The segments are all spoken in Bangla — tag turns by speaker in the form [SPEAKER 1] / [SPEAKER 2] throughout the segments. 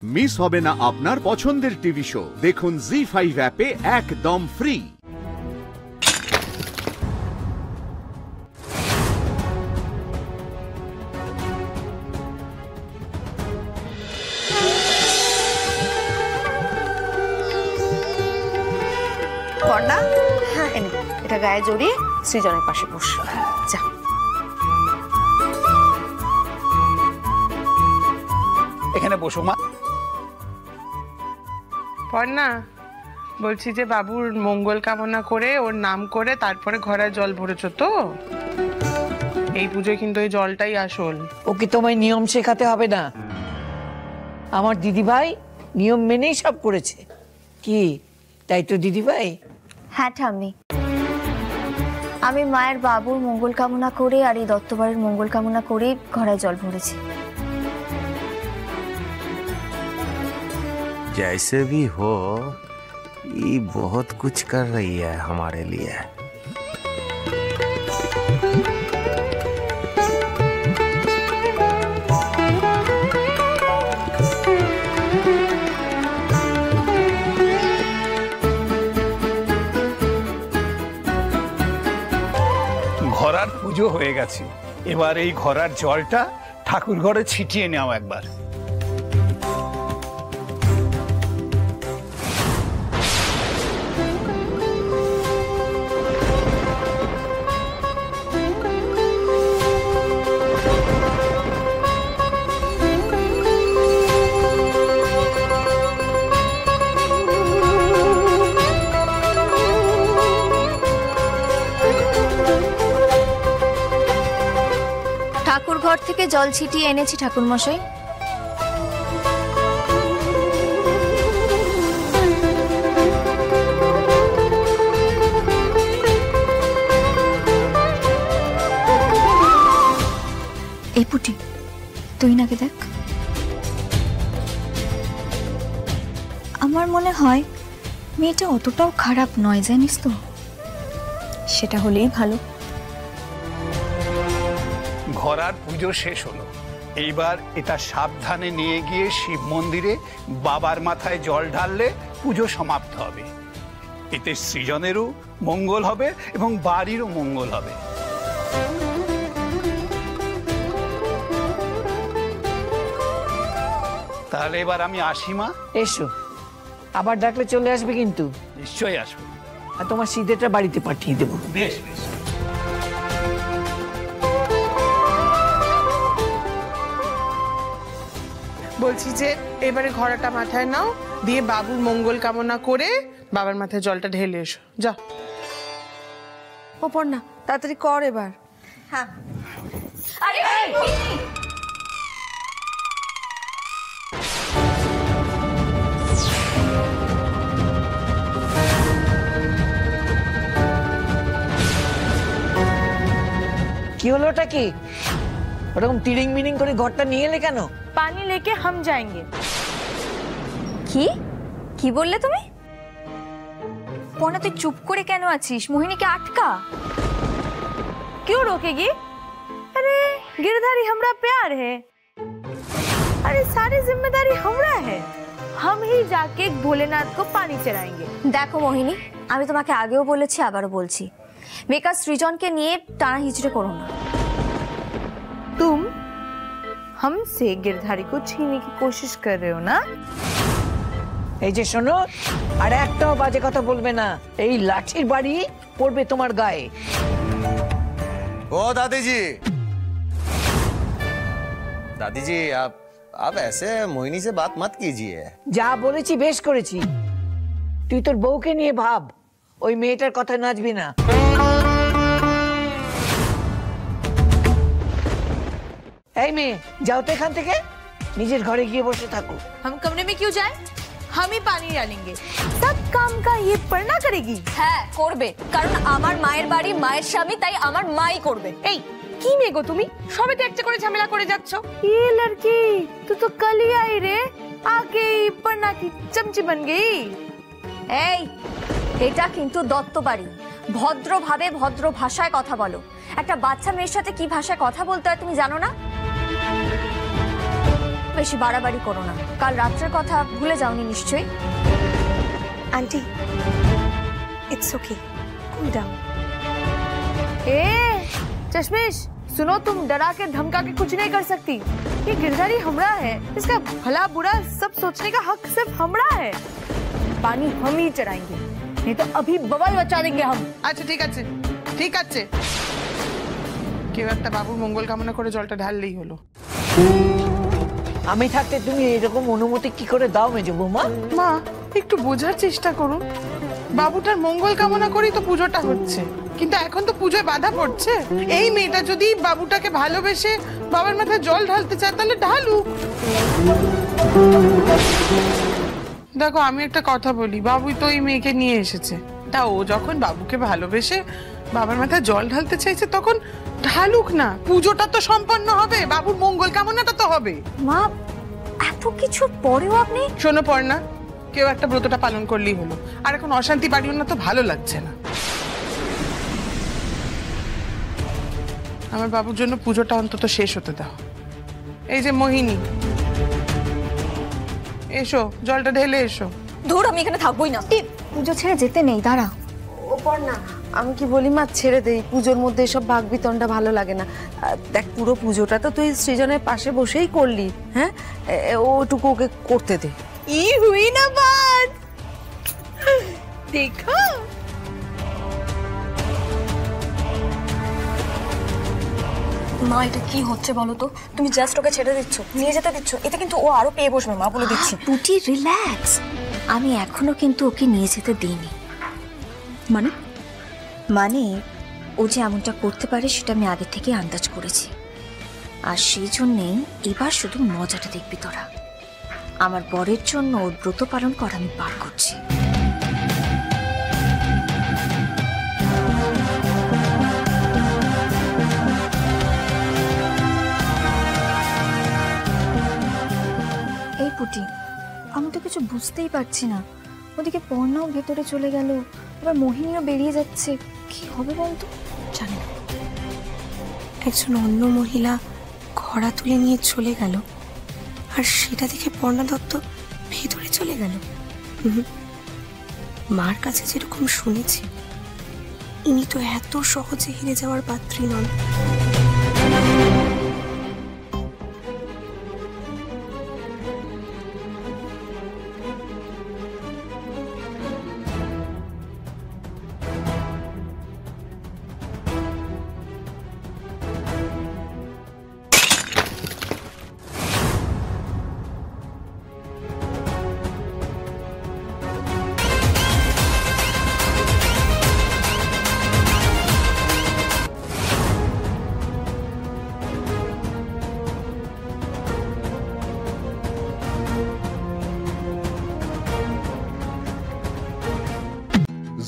[SPEAKER 1] মিস হবে না আপনার পছন্দের টিভি শো। দেখুন জি5 অ্যাপে একদম ফ্রি।
[SPEAKER 2] কর্ণা, হ্যাঁ এটা গায়ে জড়িয়ে সৃজনের পাশে বস। যা
[SPEAKER 3] এখানে বসো মা।
[SPEAKER 4] কর্ণা, বলছি যে বাবুর মঙ্গল কামনা করে ওর নাম করে তারপরে ঘরে জল ভরেছো তো? এই পুজোয় কিন্তু এই জলটাই আসল।
[SPEAKER 5] ওকে তোমায় নিয়ম শেখাতে হবে না, আমার দিদিভাই নিয়ম মেনেই সব করেছে। কি তাই তো দিদিভাই?
[SPEAKER 6] হ্যাঁ ঠাম্মি, আমি মায়ের বাবুর মঙ্গল কামনা করে আর এই দত্তবাড়ির মঙ্গল কামনা করে ঘরে জল ভরেছি।
[SPEAKER 7] जैसे भी हो, ये बहुत कुछ कर रही है हमारे लिए।
[SPEAKER 3] ঘরার পুজো হয়ে গেছে, এবার এই ঘরার জলটা ঠাকুর ঘরে ছিটিয়ে নাও একবার।
[SPEAKER 6] ঠাকুর ঘর থেকে জল ছিটিয়ে এনেছি ঠাকুর মশাই। এই পুটি, তুই নাকি দেখ। আমার মনে হয় মেয়েটা অতটাও খারাপ নয়, জানিস তো? সেটা হলেই ভালো।
[SPEAKER 3] ঘরার পুজো শেষ হলো, এইবার এটা সাবধানে নিয়ে গিয়ে শিব মন্দিরে বাবার মাথায় জল ঢাললে পুজো সমাপ্ত হবে। এতে সৃজনেরও মঙ্গল হবে এবং বাড়িরও মঙ্গল হবে। তাহলে এবার আমি আসি মা।
[SPEAKER 5] এসো, আবার ডাকলে চলে আসবে কিন্তু।
[SPEAKER 3] নিশ্চয়ই আসবো।
[SPEAKER 5] আর তোমার সিধেটা বাড়িতে পাঠিয়ে দেবো।
[SPEAKER 3] বেশ বেশ।
[SPEAKER 4] বলছি যে এবারে ঘোড়াটা মাথায় নাও, দিয়ে বাবুর মঙ্গল কামনা করে বাবার মাথায় জলটা ঢেলে এসো। যা
[SPEAKER 2] অপর্ণা, তাড়াতাড়ি কর এবার।
[SPEAKER 6] হ্যাঁ।
[SPEAKER 5] কি হলো ওটা? কি ওরকম তিরিং মিরিং করে ঘরটা নিয়ে এলে কেন?
[SPEAKER 8] पानी लेके हम जाएंगे।
[SPEAKER 6] কি বললে তুমি? পনা, তুই চুপ করে কেন আছিস? মোহিনীকে আটকা।
[SPEAKER 8] क्यों रोकेगी? अरे गिरधारी हमरा प्यार है, अरे सारी जिम्मेदारी हमरा है। हम ही जाके भोलेनाथ को पानी चढ़ाएंगे।
[SPEAKER 6] দেখো মোহিনী, আমি তোমাকে আগেও বলেছি আবারও বলছি, বেকার সৃজনকে নিয়ে টানা হিচড়ে করো না।
[SPEAKER 8] तुम हमसे गिरधारी को छीनने की कोशिश कर रहे हो ना?
[SPEAKER 5] এই যে শোনো, আর একটাও বাজে কথা বলবে না, এই লাঠির বাড়ি পড়বে তোমার গায়ে।
[SPEAKER 7] ओ दादी जी, दादी जी आप ऐसे मोहिनी से बात मत कीजिए।
[SPEAKER 5] যা বলেছি বেশ করেছি। তুই তোর বউকে নিয়ে ভাব, ওই মেয়েটার কথা নাচবি না। এই মেয়ে, যাও তো এখান থেকে, নিজের ঘরে গিয়ে বসে থাকো।
[SPEAKER 8] हम कमरे में क्यों जाए? हम ही पानी डालेंगे। सब काम का ये पढ़ना करेगी।
[SPEAKER 6] হ্যাঁ করবে, কারণ আমার মায়ের বাড়ি, মায়ের স্বামী, তাই আমার মাই করবে।
[SPEAKER 8] এই কি মেগো তুমি, সবে তো একটা করে ঝামেলা করে যাচ্ছ। ये लड़की तू तो कल ही आई रे, आके पढ़ना की चमची बन गई।
[SPEAKER 6] এই, এটা কিন্তু দত্ত বাড়ি, ভদ্রভাবে ভদ্র ভাষায় কথা বলো। একটা বাচ্চা মেয়ের সাথে কি ভাষায় কথা বলতে হয় তুমি জানো না? বেশি বাড়াবাড়ি করো না। কাল রাত্রের কথা ভুলে যাওনি নিশ্চয়ই?
[SPEAKER 2] Aunty it's okay, cool down.
[SPEAKER 8] ए चश्मिश, सुनो, तुम डरा के धमका के कुछ नहीं कर सकती। ये गिरधारी हमरा है, इसका भला बुरा सब सोचने का हक सिर्फ हमरा है। पानी हम ही चढ़ाएंगे, नहीं तो अभी बवाल मचा देंगे हम।
[SPEAKER 4] আচ্ছা ঠিক আছে, ঠিক আছে, কেউ একটা বাবুর মঙ্গল কামনা করে জলটা ঢাললেই হলো।
[SPEAKER 5] আমি থাকতে তুমি এরকম অনুমতি কি করে দাও মেজো বৌমা?
[SPEAKER 4] মা একটু বোঝার চেষ্টা করুন, বাবুটার মঙ্গল কামনা করেই তো পুজোটা হচ্ছে, কিন্তু এখন তো পুজোয় বাধা পড়ছে। এই মেয়েটা যদি বাবুটাকে ভালোবেসে বাবার মাথায় জল ঢালতে চায় তাহলে ঢালুক। দেখো আমি একটা কথা বলি, বাবুই তো এই মেয়েকে নিয়ে এসেছে, তা ও যখন বাবুকে ভালোবেসে বাবার মাথায় জল ঢালতে চাইছে তখন ঢালুক না, পুজোটা তো সম্পন্ন হবে, বাবুর মঙ্গল কামনাটা তো হবে।
[SPEAKER 6] মা এত কিছুর পরেও আপনি?
[SPEAKER 4] শোনো পর্ণা, কেউ একটা ব্রতটা পালন করলেই হলো, আর এখন অশান্তি বাড়িও না তো ভালো লাগছে না। আমার বাবুর জন্য পুজোটা অন্তত শেষ হতে দাও। এই যে মোহিনী, এসো জলটা ঢেলে এসো।
[SPEAKER 6] ধুর, আমি এখানে থাকবোই না। পুজো ছেড়ে যেতে নেই, দাঁড়া।
[SPEAKER 2] ওপর না, আমি কি বলি মা, ছেড়ে দেই, পুজোর মধ্যে এসব ভাগ বিতণ্ডা ভালো লাগে না। দেখ পুরো পুজোটা তো তুই সৃজনের পাশে বসেই করলি, হ্যাঁ, ওটুকু ওকে করতে দে।
[SPEAKER 8] ई हुई ना बात, देखो।
[SPEAKER 6] মা এটা কি হচ্ছে বলো তো? তুমি জাস্ট ওকে ছেড়ে দিচ্ছ, নিয়ে যেতে দিচ্ছ, এতে কিন্তু ও আরো পেয়ে বসবে। মা বলে দিচ্ছি। পুটি রিল্যাক্স, আমি এখনো কিন্তু ওকে নিয়ে যেতে দিইনি। মানে ও যে এমনটা করতে পারে সেটা আমি আগে থেকে আন্দাজ করেছি, আর সেই জন্যেই এবার শুধু মজাটা দেখবি তোরা। আমার বরের জন্য ওর ব্রত পালন করা আমি পার করছি। এই পুটি, আমি তো কিছু বুঝতেই পারছি না। ওদিকে পর্ণাও ভেতরে চলে গেল, এবার মোহিনীও বেরিয়ে যাচ্ছে, কি হবে বলতো?
[SPEAKER 2] জানি না, একজন অন্য মহিলা ঘোড়া তুলে নিয়ে চলে গেল, আর সেটা দেখে পর্ণা দত্ত ভেতরে চলে গেল। মার কাছে যেরকম শুনেছি, ইনি তো এত সহজে হেরে যাওয়ার পাত্রী নন।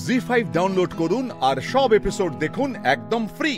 [SPEAKER 1] জি5 ডাউনলোড করুন আর সব এপিসোড দেখুন একদম ফ্রি।